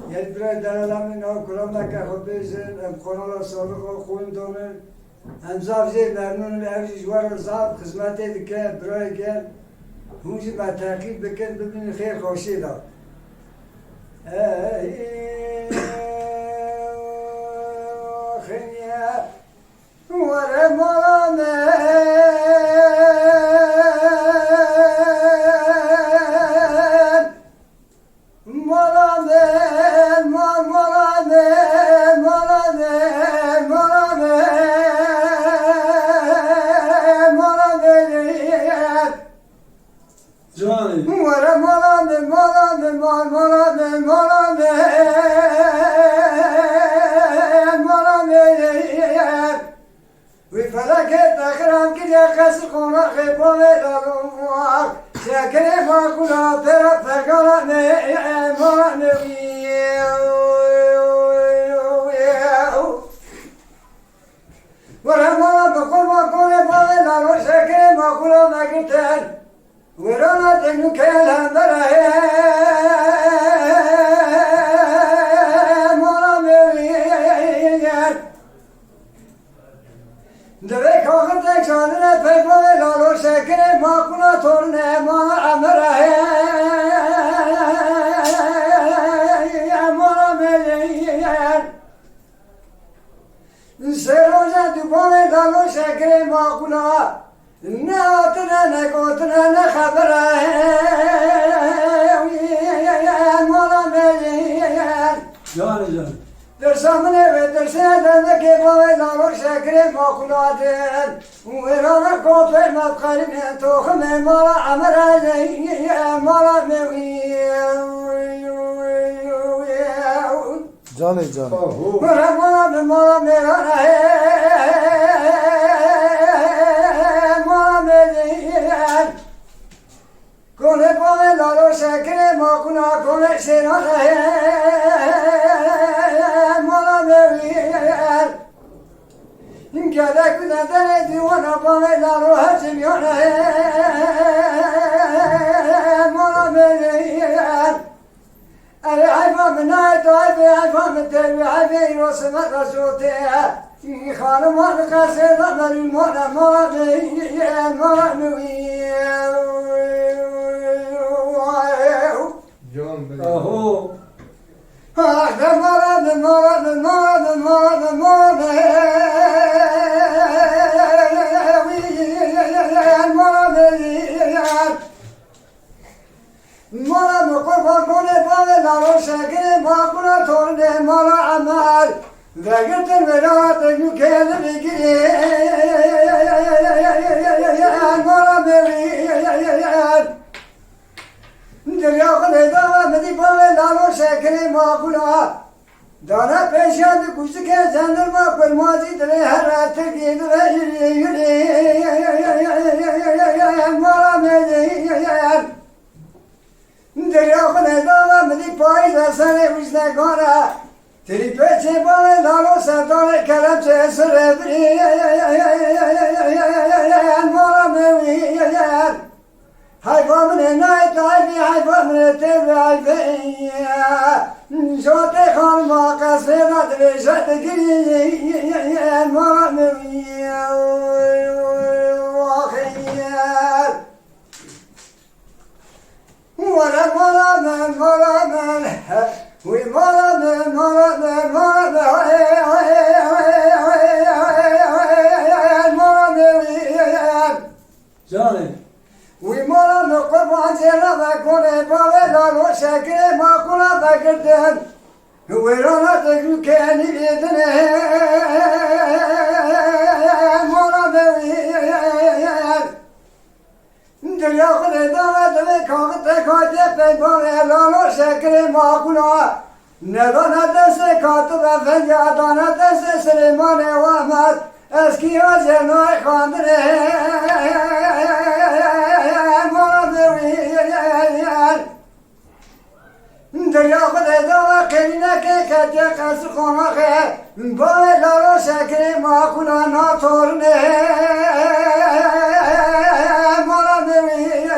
یک برای دلالم اینا کلام که خود بیشن ام خانال سابق خوین دانن ام زافزی برنون افزی جوار زاب خدمتی دکه برای که هونجی با تحقیق بکن ببینی خیر خوشی داد خنیا وره مالانه در سامنے و در سیادن کے باوے لالو شکرے ماکولادن ویرانا کو پر مقرن تو خمے مالا عمرہ نہیں مالا جانے جانے مالا مالا میرا مالا میرا کونے باوے لالو شکرے ماکولا کونے شیران گلک نداره دیوانه بامه لارو هرچی میانه مالا میرین اره حیفا منای تو حیفا متروی حیفا ایروسمت رسوته این خانمان قصه دمری مالا مالا میرین مالا میرین جان بگیر آهو مالا مقربان کنه باوه لارو شکر ماکونا تورنه مالا عمل وگرتن ورات نوکل بگیری مالا میرین دریا خونه داوا مدی باوه لالو شکر ماکونا دانا پیشان گوشت که زندر ما پر مازی دره هر رات گید و یوری مالا میرین دریا خونه داوا مدی پای دستانه وزنگانه تری پیچه باوه لالو سردان کلم چه سره بری مالا میرین حیفا منه نایت حیفا منه تیب حیفی جوت خان ما قصفه نداره شد گیری مالا میرین واخیر ولا مالا من وی مالا من مالا میرین جانه وی مالا مقربان زینا بکنه باوه لالو شکر ماکونا بگردن ویرانا تگو کنی بیدنه مالا میرین دریا خونه دامه دوه کاغت کاتی پی باوه لالو شکر ماکونا ندانه دست کاتو بفنج ادانه دست سلیمان و احمد اسکی ها زنای خاندره دریا خود داوا کنینه که کتی قصر خونه خه باوه لالو شکر ماکونا ناتورنه مالا میرین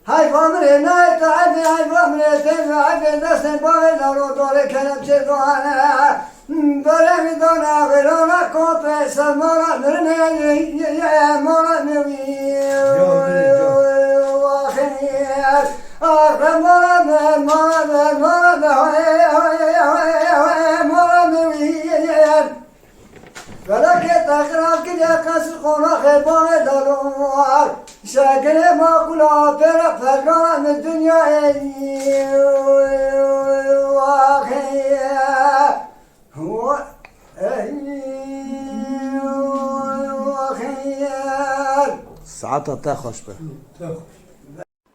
hayvanın eline tabi hayvanın etemi hayvanın bağırlar o dole kelepçe doğana böyle mi dona gırona kope samara nırne mora nırne vahiyar ahre mora nırne فلكت أخراك يا قصر قناخ بار دلوار شكل ما قلا برا فرقان الدنيا هو ساعتها تاخش به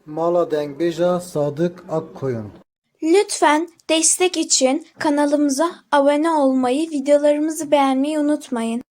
Mala Dengbeja Sadık Akkoyun. Lütfen destek için kanalımıza abone olmayı, videolarımızı beğenmeyi unutmayın.